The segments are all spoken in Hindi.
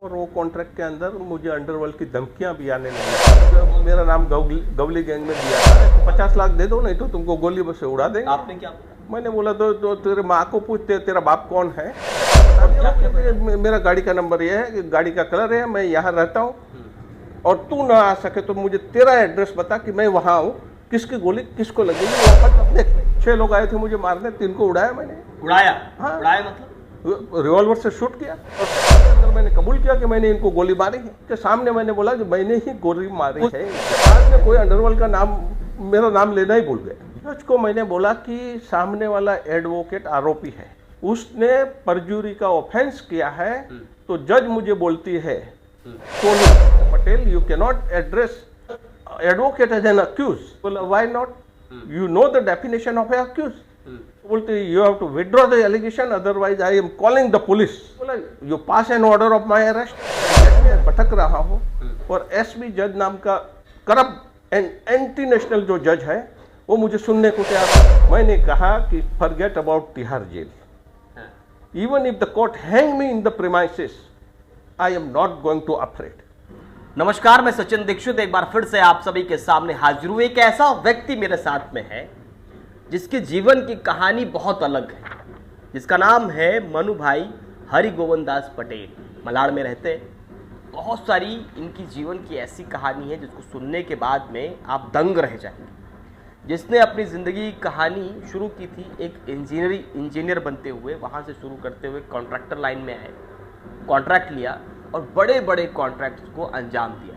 और वो कॉन्ट्रैक्ट के अंदर मुझे अंडरवर्ल्ड की धमकियां भी आने लगी। मेरा नाम गवली गैंग में दिया था, तो 50 लाख दे दो, नहीं तो तुमको गोली बस से उड़ा देंगे। आपने क्या बोला? मैंने बोला तो तेरे माँ को पूछ, तेरा बाप कौन है। मेरा गाड़ी का नंबर ये है, गाड़ी का कलर है, मैं यहाँ रहता हूँ, और तू ना आ सके तो मुझे तेरा एड्रेस बता कि मैं वहाँ हूँ, किसकी गोली किसको लगेगी वो अपन देख लें। 6 लोग आए थे मुझे मारने, 3 को उड़ाया मैंने। उड़ाया? हाँ। उड़ाया मतलब रिवॉल्वर से शूट किया, और अंदर मैंने कबूल किया कि मैंने इनको गोली मारी है। के सामने मैंने बोला कि मैंने ही गोली मारी है। बाद में कोई अंडरवर्ल्ड का नाम, मेरा नाम लेना ही भूल गए। जज को मैंने बोला कि सामने वाला एडवोकेट आरोपी है, उसने परजुरी का ऑफेंस किया है, तो जज मुझे बोलती है Sonu Patel, you can not address advocate as an accuse. बोला why not, you know the definition of a accuse. बोलते you have to withdraw the allegation, otherwise I am calling the police. बोला you pass an order of my arrest. मैं भटक रहा हूँ, और एसबी जज नाम का करप्ट एंड एंटी नेशनल जो जज है वो मुझे सुनने को तैयार है। मैंने कहा कि forget about Tihar jail, even if the court hang me in the premises, I am not going to afraid. नमस्कार, मैं सचिन दीक्षित एक बार फिर से आप सभी के सामने हाजिर हूं। एक ऐसा व्यक्ति मेरे साथ में है जिसके जीवन की कहानी बहुत अलग है, जिसका नाम है मनु भाई हरि गोविंद दास पटेल। मलाड़ में रहते हैं। बहुत सारी इनकी जीवन की ऐसी कहानी है जिसको सुनने के बाद में आप दंग रह जाएंगे। जिसने अपनी ज़िंदगी की कहानी शुरू की थी एक इंजीनियर बनते हुए, वहाँ से शुरू करते हुए कॉन्ट्रैक्टर लाइन में आए, कॉन्ट्रैक्ट लिया और बड़े बड़े कॉन्ट्रैक्ट्स को अंजाम दिया।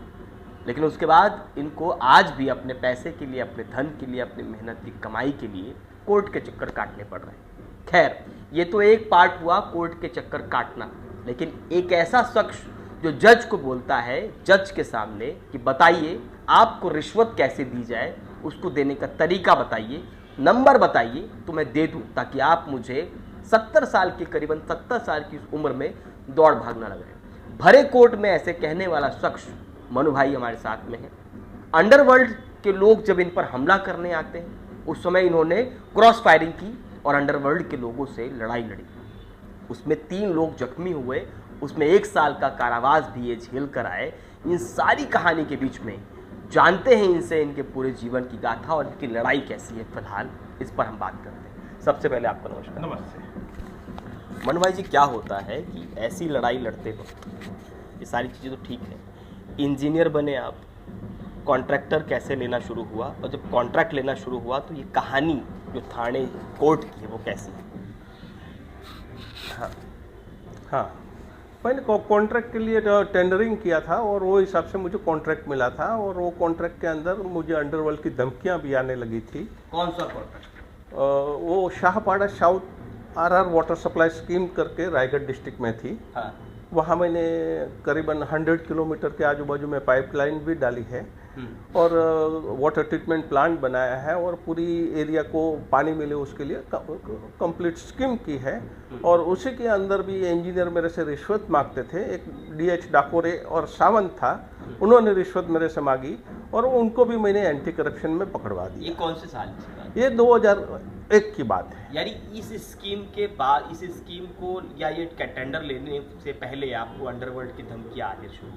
लेकिन उसके बाद इनको आज भी अपने पैसे के लिए, अपने धन के लिए, अपनी मेहनत की कमाई के लिए कोर्ट के चक्कर काटने पड़ रहे हैं। खैर, ये तो एक पार्ट हुआ कोर्ट के चक्कर काटना, लेकिन एक ऐसा शख्स जो जज को बोलता है जज के सामने कि बताइए आपको रिश्वत कैसे दी जाए, उसको देने का तरीका बताइए, नंबर बताइए तो मैं दे दूँ, ताकि आप मुझे 70 साल की, करीबन 70 साल की उम्र में दौड़ भागना लगे। भरे कोर्ट में ऐसे कहने वाला शख्स मनु भाई हमारे साथ में है। अंडरवर्ल्ड के लोग जब इन पर हमला करने आते हैं, उस समय इन्होंने क्रॉस फायरिंग की और अंडरवर्ल्ड के लोगों से लड़ाई लड़ी। उसमें 3 लोग जख्मी हुए, उसमें 1 साल का कारावास भी ये झेल कर आए। इन सारी कहानी के बीच में जानते हैं इनसे इनके पूरे जीवन की गाथा और इनकी लड़ाई कैसी है। फिलहाल इस पर हम बात करते हैं। सबसे पहले आपका नमस्कार। नमस्ते। मनु भाई जी, क्या होता है कि ऐसी लड़ाई लड़ते हो, ये सारी चीज़ें तो ठीक है, इंजीनियर बने आप, कॉन्ट्रैक्टर कैसे लेना शुरू हुआ, और जब कॉन्ट्रैक्ट लेना शुरू हुआ तो ये कहानी जो थाने कोर्ट की है वो कैसी है? हाँ, मैंने कॉन्ट्रैक्ट के लिए टेंडरिंग किया था, और वो हिसाब से मुझे कॉन्ट्रैक्ट मिला था, और वो कॉन्ट्रैक्ट के अंदर मुझे अंडरवर्ल्ड की धमकियां भी आने लगी थी। कौन सा कॉन्ट्रैक्ट? वो Shahpada south RR water supply scheme करके रायगढ़ डिस्ट्रिक्ट में थी। हाँ। वहाँ मैंने करीबन 100 किलोमीटर के आजू बाजू में पाइपलाइन भी डाली है, और वाटर ट्रीटमेंट प्लांट बनाया है, और पूरी एरिया को पानी मिले उसके लिए कंप्लीट स्कीम की है। और उसी के अंदर भी इंजीनियर मेरे से रिश्वत मांगते थे। एक DH डाकोरे और सावंत था, उन्होंने रिश्वत मेरे से मांगी, और उनको भी मैंने एंटी करप्शन में पकड़वा दिया। ये कौन से साल की बात? ये 2001 की बात है। यानी इस स्कीम के बाद, इस स्कीम को या ये टेंडर लेने से पहले आपको अंडरवर्ल्ड की धमकियां आने शुरू?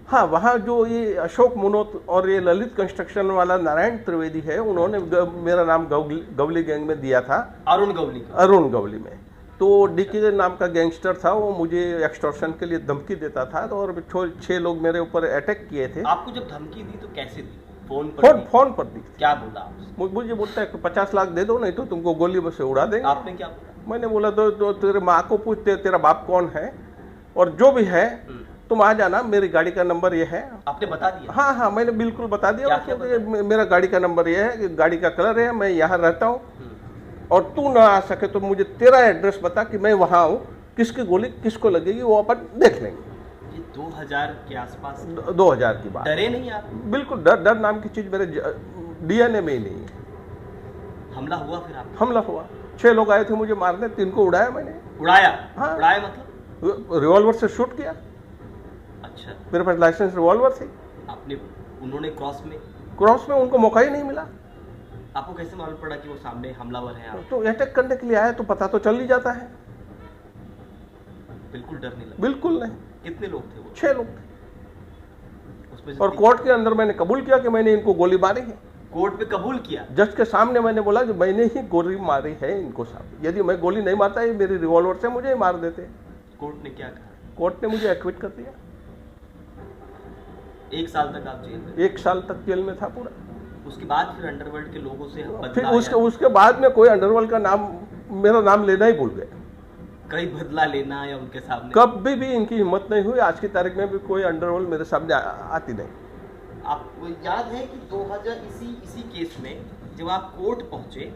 हाँ, वहाँ जो ये अशोक मुनोत और ये ललित कंस्ट्रक्शन वाला नारायण त्रिवेदी है, उन्होंने मेरा नाम गवली गैंग में दिया था। अरुण गवली? अरुण गवली में। तो डीके नाम का गैंगस्टर था, वो मुझे एक्सटॉर्शन के लिए धमकी देता था, तो और 6 लोग मेरे ऊपर अटैक किए थे। आपको जब धमकी दी तो कैसे दी? फोन पर दी। क्या बोला आपसे? मुझे बोलता है कि 50 लाख दे दो, नहीं तो तुमको गोली बस से उड़ा देंगे। आपने क्या बोला? मैंने बोला तो तेरे माँ को पूछ, तेरा बाप कौन है, और जो भी है तुम आ जाना, मेरी गाड़ी का नंबर ये है। आपने बता दिया? हाँ, मैंने बिल्कुल बता दिया कि मेरा गाड़ी का नंबर ये है, गाड़ी का कलर है, मैं यहाँ रहता हूँ, और तू ना आ सके तो मुझे तेरा एड्रेस बता कि मैं वहाँ हूँ, किसकी गोली किसको लगेगी वो अपन देख लेंगे। ये 2000 के आसपास? 2000 की बात। डरे नहीं आप? बिल्कुल, डर नाम की चीज मेरे DNA में ही नहीं है। हमला हुआ फिर आप? हमला हुआ, 6 लोग आए थे मुझे मारने, 3 को उड़ाया मैंने। उड़ाया? हाँ। उड़ाया मतलब? रिवॉल्वर से शूट किया। अच्छा। मेरे पास लाइसेंस रिवॉल्वर थी। आपने, उन्होंने क्रॉस में उनको मौका ही नहीं मिला। आपको कैसे मालूम पड़ा कि वो सामने हमलावर है? आप तो अटैक करने के लिए आया तो पता तो चल ही जाता है। बिल्कुल डर नहीं लगा? बिल्कुल नहीं। कितने लोग थे वो? 6 लोग थे। उसमें से और कोर्ट के अंदर मैंने कबूल किया कि मैंने इनको गोली मारी है। कोर्ट में कबूल किया? जज के सामने मैंने बोला कि मैंने ही गोली मारी है इनको साहब, यदि मैं गोली नहीं मारता ये मेरी रिवॉल्वर से मुझे ही मार देते। कोर्ट ने क्या कहा? कोर्ट ने मुझे एक्विट कर दिया। 1 साल तक आप जेल में? 1 साल तक जेल में था पूरा। उसके बाद फिर अंडरवर्ल्ड के लोगों से फिर बदला उसके बाद में कोई अंडरवर्ल्ड का नाम, मेरा नाम लेना ही भूल गए। कहीं बदला लेना या उनके सामने? कभी भी इनकी हिम्मत नहीं हुई। आज की तारीख में भी कोई अंडरवर्ल्ड मेरे सामने आती नहीं। आपको याद है कि 2000 इसी केस में जब आप कोर्ट पहुंचे,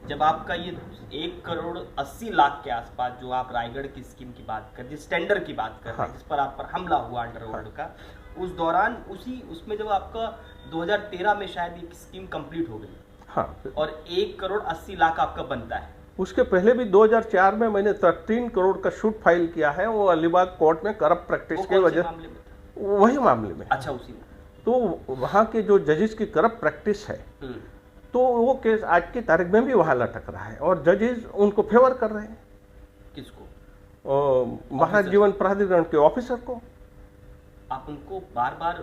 जब आपका ये 1,80,00,000 के आसपास जो आप रायगढ़ की स्कीम की बात कर, जिस टेंडर की बात कर रहे हैं, जिस पर आप पर हमला हुआ अंडरवर्ल्ड का, उस दौरान उसमें जब आपका 2013 में शायद एक स्कीम कंप्लीट हो गई, हाँ, और 1,80,00,000 आपका बनता है। उसके पहले भी 2004 में मैंने 13 करोड़ का शूट फाइल किया है। वो अलीबाग कोर्ट में करप्ट प्रैक्टिस की वजह, मामले में था? वही मामले में। अच्छा, उसी में। तो वहाँ के जो जजेस की करप्ट प्रैक्टिस है, तो वो केस आज की तारीख में भी वहाँ लटक रहा है और जजेस उनको फेवर कर रहे हैं। किसको? महाराज जीवन प्राधिकरण के ऑफिसर को। आप उनको बार बार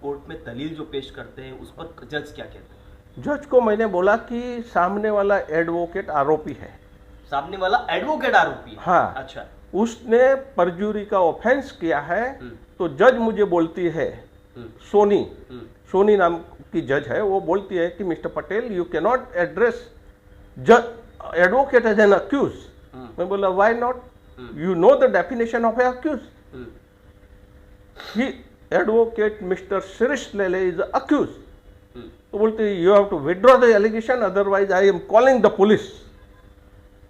कोर्ट में दलील जो पेश करते हैं उस पर जज क्या कहते हैं? जज को मैंने बोला कि सामने वाला एडवोकेट आरोपी है। सामने वाला एडवोकेट आरोपी है? हाँ। अच्छा। उसने परजुरी का ऑफेंस किया है। तो जज मुझे बोलती है, सोनी नाम की जज है, वो बोलती है कि mister Patel you can not address advocate as an accused. मैं बोला why not, you know the definition of a accused. He advocate mister Shirish Lele is accused. तो बोलते you have to withdraw the allegation otherwise I am calling the police.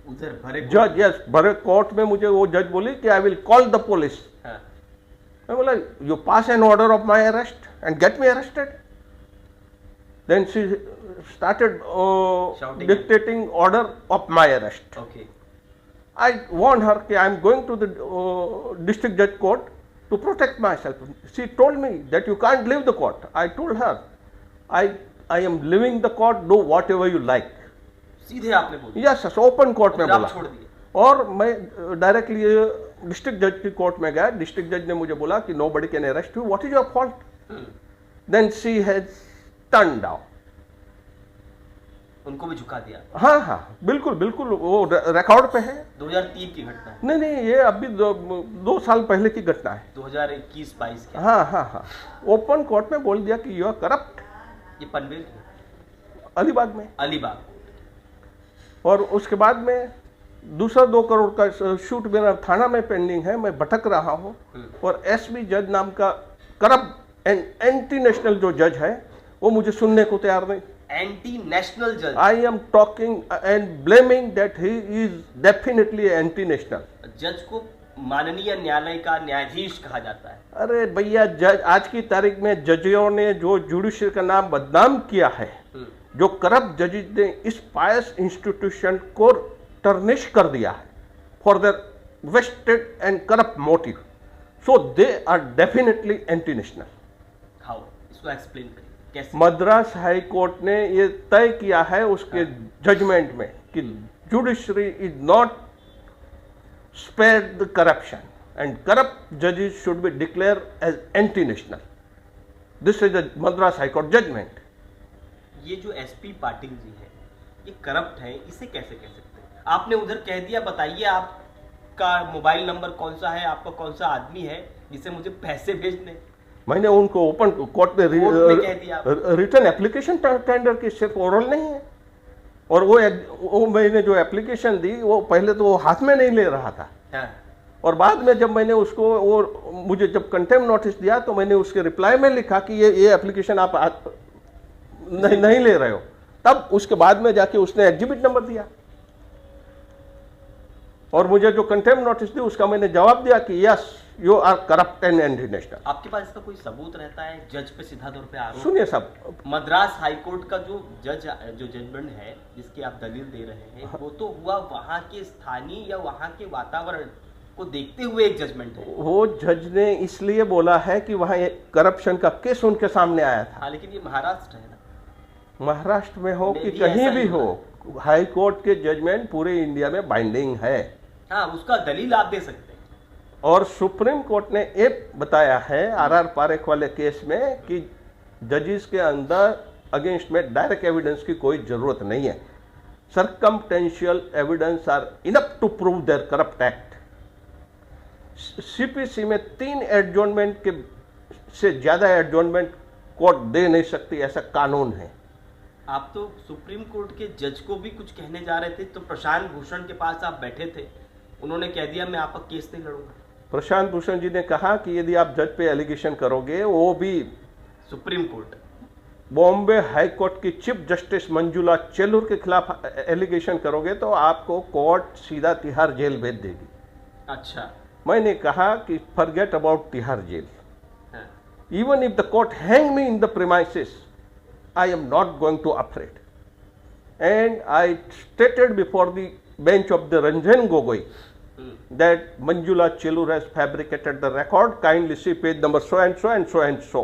उधर भरे जज, यस, भरे कोर्ट में मुझे वो जज बोली कि I will call the police. मैं बोला you pass an order of my arrest and get me arrested. Then she started dictating order of my arrest. I warned her that I am going to the district judge court to protect myself. She told me that you can't leave the court. I told her, I am leaving the court. Do whatever you like. सीधे आपने बोल? Yes, open court में बोला। छोड़ दिए? और मैं डायरेक्टली डिस्ट्रिक्ट जज की कोर्ट में गया। डिस्ट्रिक्ट जज ने मुझे बोला कि nobody can arrest you. What is your fault? Then she has turned down. उनको भी झुका दिया? हाँ हाँ, बिल्कुल बिल्कुल, वो रिकॉर्ड पे है। 2003 की घटना है? नहीं, ये अभी 2 साल पहले की घटना है, 2021-22 की। हाँ हाँ हाँ, ओपन कोर्ट में बोल दिया कि यू आर करप्ट। ये पनवेल की? अलीबाग में। अलीबाग। और उसके बाद में दूसरा 2 करोड़ का शूट मेरा थाना में पेंडिंग है। मैं भटक रहा हूँ और एसबी जज नाम का करप्ट एंड एंटी नेशनल जो जज है वो मुझे सुनने को तैयार नहीं। एंटी नेशनल जज? I am talking and blaming that he is definitely anti national. जज को माननीय न्यायालय का न्यायाधीश कहा जाता है। अरे भैया, जज आज की तारीख में जजों ने जो जुडिशरी का नाम बदनाम किया है, जो करप्ट जजेस ने इस पायस इंस्टीट्यूशन को टर्निश कर दिया है for their vested and corrupt motive, so they are definitely anti national. How? इसको एक्सप्लेन करिए कैसे? मद्रास हाई कोर्ट ने ये तय किया है उसके जजमेंट में कि judiciary is not spare the corruption and corrupt जजेस should be declare as anti national. This is the Madras high court judgment. ये जो एसपी पाटिल जी है ये करप्ट है, इसे कैसे कह सकते हैं? आपने उधर कह दिया, बताइए आपका मोबाइल नंबर कौन सा है, आपका कौन सा आदमी है जिसे मुझे पैसे भेजने। मैंने उनको ओपन कोर्ट में कह दिया। रिटर्न एप्लीकेशन टेंडर की, सिर्फ ओरल नहीं है। और वो मैंने जो एप्लीकेशन दी वो पहले तो वो हाथ में नहीं ले रहा था। हाँ। और बाद में जब मैंने उसको वो मुझे जब कंटेम्प्ट नोटिस दिया तो मैंने उसके रिप्लाई में लिखा कि ये एप्लीकेशन आप नहीं ले रहे हो। तब उसके बाद में जाके उसने एग्जिबिट नंबर दिया और मुझे जो कंटेम्प्ट नोटिस दी उसका मैंने जवाब दिया कि yes you are corrupt and anti national. आपके पास इसका कोई सबूत रहता है? जज पे सीधा तौर पे आरोप? सुनिए सब, मद्रास हाई कोर्ट का जो जजमेंट है जिसकी आप दलील दे रहे हैं, वो तो हुआ वहां के स्थानीय या वहां के वातावरण को देखते हुए एक जजमेंट है। वो जज ने इसलिए बोला है कि वहां करप्शन का केस उनके सामने आया था। हाँ, लेकिन ये महाराष्ट्र है ना। महाराष्ट्र में हो कि कहीं भी हो, हाई कोर्ट के जजमेंट पूरे इंडिया में बाइंडिंग है। हाँ, उसका दलील आप दे सकते हैं। और सुप्रीम कोर्ट ने ये बताया है आरआर पारेख वाले केस में कि जजेस के अंदर अगेंस्ट में डायरेक्ट एविडेंस की कोई जरूरत नहीं है। Circumstantial evidence are enough to prove their corrupt act. CPC में 3 एडजॉर्नमेंट के से ज्यादा एडजॉर्नमेंट कोर्ट दे नहीं सकती, ऐसा कानून है। आप तो सुप्रीम कोर्ट के जज को भी कुछ कहने जा रहे थे, तो प्रशांत भूषण के पास आप बैठे थे, उन्होंने कह दिया मैं आपका केस नहीं लड़ूंगा। प्रशांत भूषण जी ने कहा कि यदि आप जज पे एलिगेशन करोगे, वो भी supreme court, Bombay high court की चीफ जस्टिस मंजुला चेल्लूर के खिलाफ एलिगेशन करोगे तो आपको कोर्ट सीधा तिहाड़ जेल भेज देगी। अच्छा, मैंने कहा कि forget about Tihar jail. Even if the court hang me in the premises, I am not going to afraid. And I stated before the bench of the Ranjan Gogoi that Manjula Chellur has fabricated the record. Kindly see page number so and so and so and so.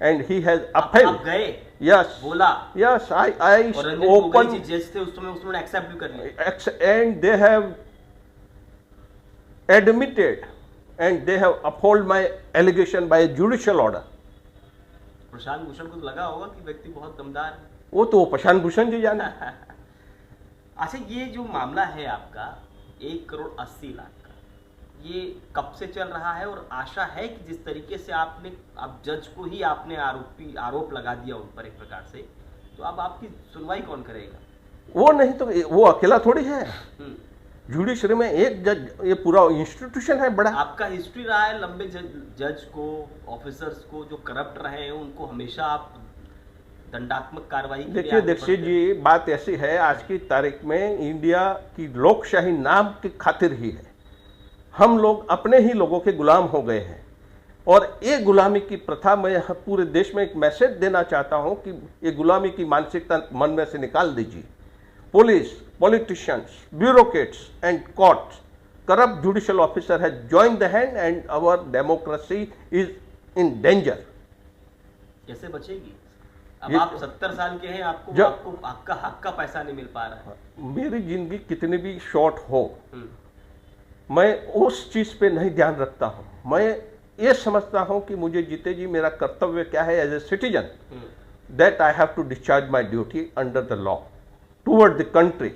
And he has upheld. आप गए? Yes. बोला? Yes, I और रंजन गोगोई opened. जी जज थे उस समय, उसने एक्सेप्ट भी कर लिया। And they have admitted and they have upheld my allegation by a judicial order. Prashant Bhushan को तो लगा होगा कि व्यक्ति बहुत दमदार है। वो तो प्रशांत भूषण जी जाने। अच्छा, ये जो मामला है आपका 1,80,00,000 का, ये कब से चल रहा है और आशा है कि जिस तरीके से आप जज को ही आपने आरोप लगा दिया उन पर एक प्रकार से, तो अब आपकी सुनवाई कौन करेगा? वो नहीं तो वो अकेला थोड़ी है। जुडिशरी में एक जज, ये पूरा इंस्टीट्यूशन है बड़ा। आपका हिस्ट्री रहा है लंबे जज को, ऑफिसर्स को जो करप्ट रहे हैं उनको हमेशा आप दंडात्मक कार्रवाई। देखिए दीक्षित जी, बात ऐसी है, आज की तारीख में इंडिया की लोकशाही नाम की खातिर ही है। हम लोग अपने ही लोगों के गुलाम हो गए हैं और ये गुलामी की प्रथा, मैं पूरे देश में एक मैसेज देना चाहता हूं कि ये गुलामी की मानसिकता मन में से निकाल दीजिए। Police, politicians, bureaucrats and courts, corrupt judicial officer has joined the hand and our democracy is in danger. कैसे बचेगी? अब आप 70 साल के हैं, आपको हक का पैसा नहीं मिल पा रहा है। मेरी जिंदगी कितनी भी शॉर्ट हो, मैं उस चीज पे नहीं ध्यान रखता हूं। मैं ये समझता हूं कि मुझे जीते जी मेरा कर्तव्य क्या है as a citizen, that I have to discharge my duty under the law toward the country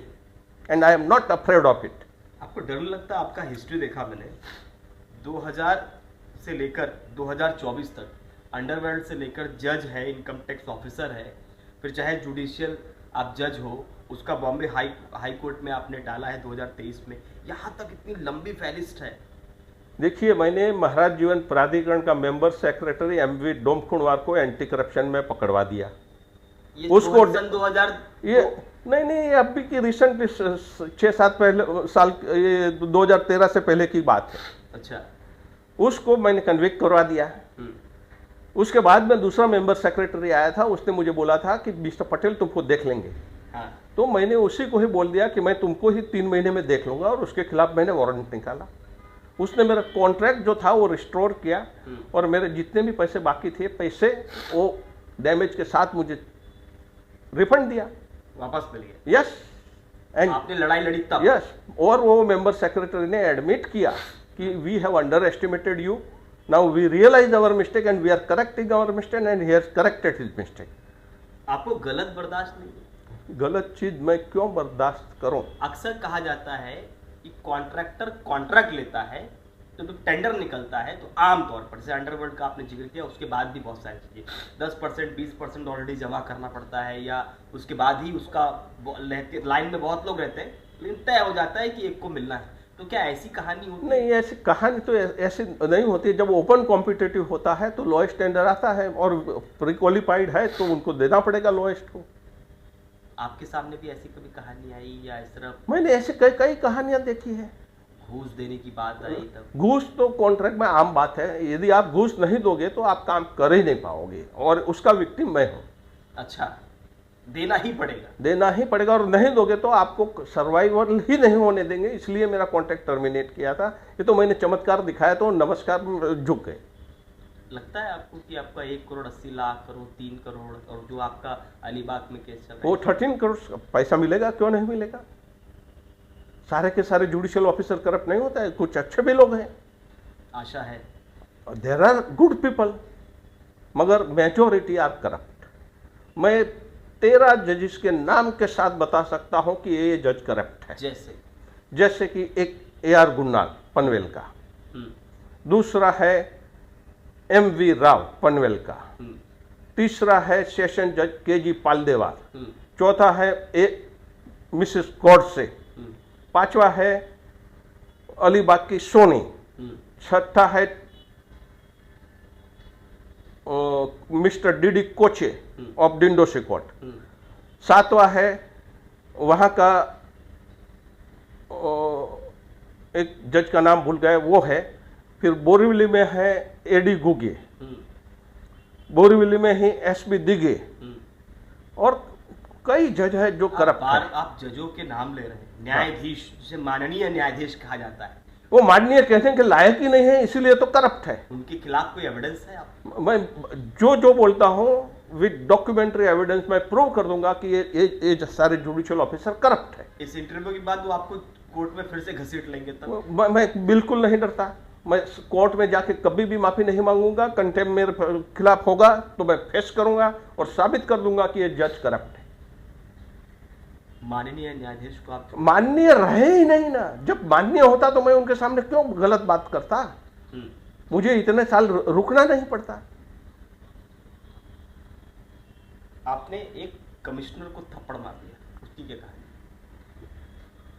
and I am not afraid of it. आपको डर लगता है? आपका हिस्ट्री देखा मैंने, 2000 से लेकर 2024 तक अंडरवर्ल्ड से लेकर जज है, इनकम टैक्स ऑफिसर है, फिर चाहे जुडिशियल आप जज हो, उसका बॉम्बे हाई कोर्ट में आपने डाला है 2023 में, यहाँ तक इतनी लंबी फहरिस्त है। देखिए, मैंने महाराज जीवन प्राधिकरण का मेंबर सेक्रेटरी एमवी डोमकुणवार को एंटी करप्शन में पकड़वा दिया। उसको सन 2000 ये नहीं, अभी की रिसेंटली 6-7 साल, ये 2013 से पहले की बात है। अच्छा, उसको मैंने कन्विक्ट करवा दिया। उसके बाद में दूसरा मेंबर सेक्रेटरी आया था, उसने मुझे बोला था कि मिस्टर पटेल तुमको देख लेंगे। हाँ। तो मैंने उसी को ही बोल दिया कि मैं तुमको ही 3 महीने में देख लूंगा, और उसके खिलाफ मैंने वारंट निकाला। उसने मेरा कॉन्ट्रैक्ट जो था वो रिस्टोर किया और मेरे जितने भी पैसे बाकी थे, पैसे वो डैमेज के साथ मुझे रिफंड दिया, वापस मिल गया। यस, एंड आपने लड़ाई लड़ी तब? यस, और वो मेंबर सेक्रेटरी ने एडमिट किया कि we have underestimated you, now we realise our mistake and we are correcting our mistake and he has corrected his mistake. आपको गलत बर्दाश्त नहीं? गलत चीज मैं क्यों बर्दाश्त करूं? अक्सर कहा जाता है कि कॉन्ट्रैक्टर कॉन्ट्रैक्ट लेता है तो टेंडर निकलता है तो आमतौर पर, जैसे अंडरवर्ल्ड का आपने जिक्र किया, उसके बाद भी बहुत सारी चीजें 10% 20% ऑलरेडी जमा करना पड़ता है, या उसके बाद ही उसका लाइन में बहुत लोग रहते हैं, लेकिन तय हो जाता है कि एक को मिलना है। तो क्या ऐसी कहानी होती? नहीं, ऐसी कहानी तो ऐसी नहीं होती। जब ओपन कॉम्पिटिटिव होता है तो लोएस्ट टेंडर आता है, और प्री क्वालिफाइड है तो उनको देना पड़ेगा लोएस्ट को। आपके सामने भी ऐसी कभी कहानी आई, या इस तरह? मैंने ऐसे कई कहानियां देखी है। घूस देने की बात आई तब? घूस तो कॉन्ट्रैक्ट में आम बात है। यदि आप घूस नहीं दोगे तो आप काम कर ही नहीं पाओगे, और उसका विक्टिम मैं हूं। अच्छा, देना ही पड़ेगा? देना ही पड़ेगा, और नहीं दोगे तो आपको सर्वाइवल ही नहीं होने देंगे। इसलिए मेरा कॉन्ट्रैक्ट टर्मिनेट किया था। ये तो मैंने चमत्कार दिखाया तो नमस्कार झुक गए। लगता है आपको कि आपका 1,80,00,000 और 3 करोड़ और जो आपका अलीबाग में केस चल रहा है, वो 13 करोड़ पैसा मिलेगा? क्यों नहीं मिलेगा? सारे के सारे जुडिशियल ऑफिसर करप्ट नहीं होता है, कुछ अच्छे भी लोग हैं। आशा है। देर आर गुड पीपल, मगर मेजोरिटी आर करप्ट। मैं 13 जजेस के नाम के साथ बता सकता हूं कि ये जज करप्ट है। जैसे कि एक AR गुन्नाल पनवेल का, दूसरा है MV राव पनवेल का, तीसरा है सेशन जज KG पालदेवार, चौथा है मिसेस गॉडसे, पांचवा है अलीबाग की सोनी, छठा है mister DD Koche of डिंडोसे court, सातवां है वहां का एक जज का नाम भूल गए वो है, फिर बोरीवली में है AD गुगे, बोरीवली में ही SB दिगे, और कई जज है जो करप्ट है। आप जजों के नाम ले रहे हैं, न्यायाधीश जिसे माननीय न्यायाधीश कहा जाता है, वो माननीय कहने के लायक ही नहीं है, इसीलिए तो करप्ट है। उनके खिलाफ कोई एविडेंस है? आप मैं जो बोलता हूं विद डॉक्यूमेंट्री एविडेंस मैं प्रूव कर दूंगा कि ये सारे जुडिशियल ऑफिसर करप्ट है। इस इंटरव्यू के बाद वो आपको कोर्ट में फिर से घसीट लेंगे तब? मैं बिल्कुल नहीं डरता, मैं कोर्ट में जाके कभी भी माफी नहीं मांगूंगा। कंटेम्प्ट मेरे खिलाफ होगा तो मैं फेस करूंगा और साबित कर दूंगा कि ये जज करप्ट है। माननीय न्यायाधीश को आप माननीय रहे ही नहीं ना, जब माननीय होता तो मैं उनके सामने क्यों गलत बात करता, मुझे इतने साल रुकना नहीं पड़ता। आपने एक कमिश्नर को थप्पड़ मार दिया, उसकी क्या कहानी?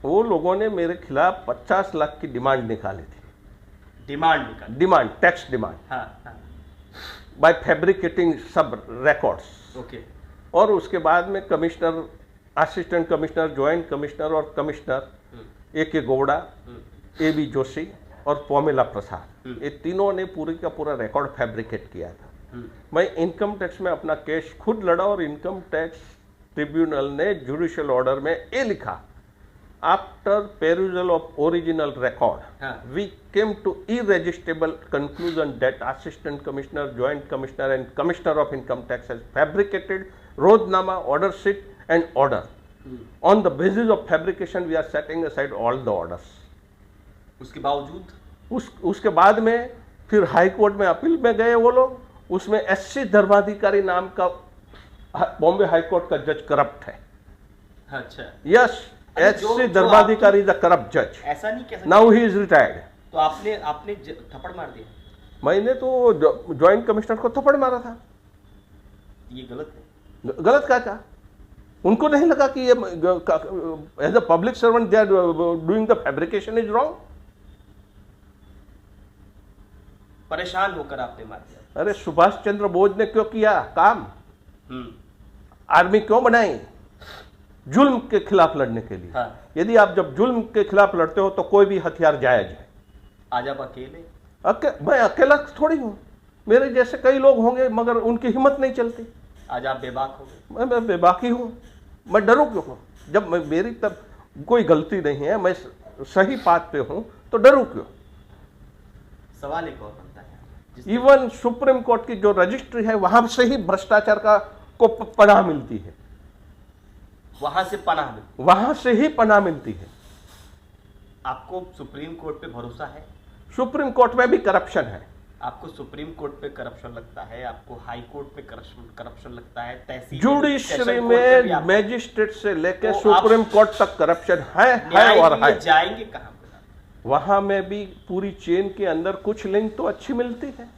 वो लोगों ने मेरे खिलाफ 50 लाख की डिमांड निकाली थी। डिमांड टैक्स डिमांड, हाँ। बाय फैब्रिकेटिंग सब रिकॉर्ड्स। ओके। और उसके बाद में commissioner, assistant commissioner, joint commissioner और commissioner AK Gowda, AB Joshi और पोमेला प्रसाद, ये तीनों ने पूरी का पूरा रिकॉर्ड फैब्रिकेट किया था। मैं इनकम टैक्स में अपना केस खुद लड़ा और इनकम टैक्स ट्रिब्यूनल ने जुडिशियल ऑर्डर में ये लिखा, after perusal of original record, we came to irresistible conclusion that assistant commissioner, joint commissioner and commissioner of income tax has fabricated Roznama, order sheet and order. On the basis of fabrication, we are setting aside all the orders. उसके बावजूद उसके बाद में फिर हाई कोर्ट में अपील में गए वो लोग, उसमें SC धर्माधिकारी नाम का बॉम्बे हाई कोर्ट का जज करप्ट है। अच्छा। Yes, SC Dharmadhikari the corrupt जज। ऐसा नहीं कह सकते। Now he is retired. तो आपने थप्पड़ मार दिया? मैंने तो ज्वाइंट कमिश्नर को थप्पड़ मारा था। ये गलत है? गलत क्या? उनको नहीं लगा कि ये as a public servant they are doing the fabrication is wrong? परेशान होकर आपने मार दिया? अरे सुभाष चंद्र बोस ने क्यों किया काम? आर्मी क्यों बनाई? जुल्म के खिलाफ लड़ने के लिए। हाँ। यदि आप जब जुल्म के खिलाफ लड़ते हो तो कोई भी हथियार जायज है। आज आप अकेले? मैं अकेला थोड़ी हूं, मेरे जैसे कई लोग होंगे मगर उनकी हिम्मत नहीं चलती। आज आप बेबाक हो गए? मैं बेबाकी हूं, मैं डरूं क्यों? जब मेरी तब कोई गलती नहीं है, मैं सही बात पे हूं तो डरूं क्यों? सवाल एक और बनता है, इवन सुप्रीम कोर्ट की जो रजिस्ट्री है वहां से ही भ्रष्टाचार को पनाह मिलती है। वहां से ही पनाह मिलती है। आपको सुप्रीम कोर्ट पे भरोसा है? सुप्रीम कोर्ट में भी करप्शन है। आपको सुप्रीम कोर्ट पे करप्शन लगता है, आपको हाई कोर्ट पे करप्शन लगता है, तहसील जुडिशरी में मैजिस्ट्रेट से लेकर सुप्रीम कोर्ट तक करप्शन है और है। जाएंगे कहां? वहां में भी पूरी चेन के अंदर कुछ लिंक तो अच्छी मिलती है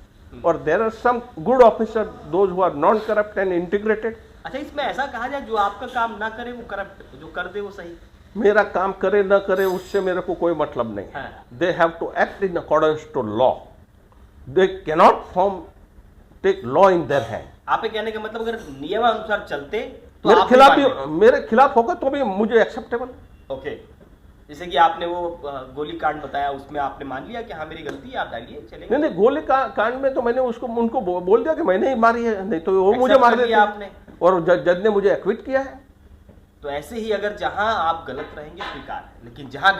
और there are some good officer, those who are non corrupt and integrated. अच्छा, इसमें ऐसा कहा जाए जो आपका काम ना करे वो करप्ट, जो कर दे वो सही? मेरा काम करे ना करे उससे मेरे को कोई मतलब नहीं है। They have to act in accordance to law, they cannot take law in their hand. आपके कहने का मतलब अगर नियमानुसार चलते तो मेरे खिलाफ होगा तो भी मुझे एक्सेप्टेबल। ओके, जैसे कि आपने वो गोली कांड बताया, उसमें आपने मान लिया कि हाँ मेरी गलती है, आप डालिए चलेगा? नहीं, गोली कांड में तो मैंने उनको बोल दिया कि मैंने ही मारी है, नहीं तो वो मुझे मार देते आपने, और जज ने मुझे एक्विट किया है। तो ऐसे ही अगर जहां आप गलत रहेंगे स्वीकार है, लेकिन जहां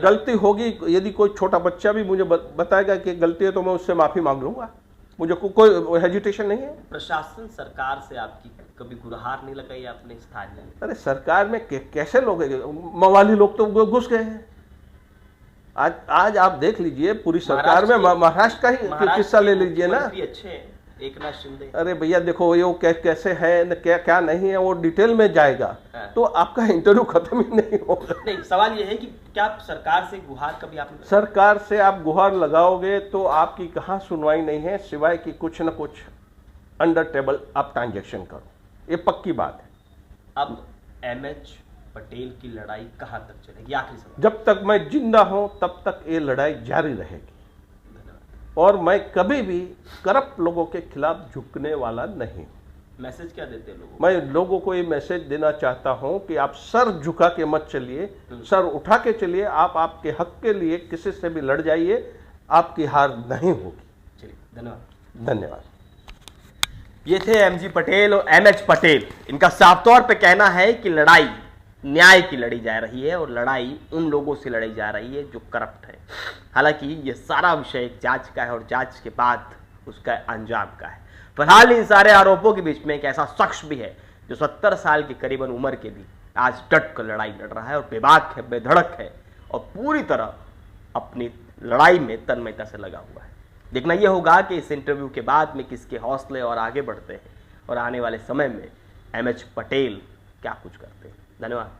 गलती होगी, यदि कोई छोटा बच्चा भी मुझे बताएगा कि गलती है तो मैं उससे माफी मांग लूंगा, मुझे कोई हेजिटेशन नहीं है। प्रशासन सरकार से आपकी कभी गुहार नहीं लगाई आपने स्थानीय? अरे सरकार में कैसे लोग, मवाली लोग तो घुस गए हैं। आज आप देख लीजिए पूरी सरकार में महाराष्ट्र का ही किस्सा ले लीजिए ना। अच्छे हैं एकनाथ शिंदे। अरे भैया देखो ये कैसे है न क्या क्या नहीं है वो डिटेल में जाएगा तो आपका इंटरव्यू खत्म ही नहीं होगा। नहीं, सवाल ये है कि क्या सरकार से गुहार कभी आपने, सरकार से आप गुहार लगाओगे तो आपकी कहाँ सुनवाई नहीं है, सिवाय कि कुछ न कुछ अंडर टेबल आप ट्रांजेक्शन करो, ये पक्की बात है। अब एमएच पटेल की लड़ाई कहां तक चलेगी? आखिरी सवाल। जब तक मैं जिंदा हूं तब तक ये लड़ाई जारी रहेगी और मैं कभी भी करप्ट लोगों के खिलाफ झुकने वाला नहीं। मैसेज क्या देते हैं लोगों? मैं लोगों को ये मैसेज देना चाहता हूं कि आप सर झुका के मत चलिए, सर उठा के चलिए। आप आपके हक के लिए किसी से भी लड़ जाइए, आपकी हार नहीं होगी। चलिए, धन्यवाद। धन्यवाद। ये थे एमजी पटेल और एमएच पटेल। इनका साफ तौर पे कहना है कि लड़ाई न्याय की लड़ी जा रही है और लड़ाई उन लोगों से लड़ी जा रही है जो करप्ट है। हालांकि ये सारा विषय एक जांच का है और जांच के बाद उसका अंजाम का है। फिलहाल इन सारे आरोपों के बीच में एक ऐसा शख्स भी है जो 70 साल की करीबन उम्र के भी आज डट कर लड़ाई लड़ रहा है और बेबाक है, बेधड़क है और पूरी तरह अपनी लड़ाई में तन्मयता से लगा हुआ है। देखना यह होगा कि इस इंटरव्यू के बाद में किसके हौसले और आगे बढ़ते हैं और आने वाले समय में एमएच पटेल क्या कुछ करते हैं। धन्यवाद।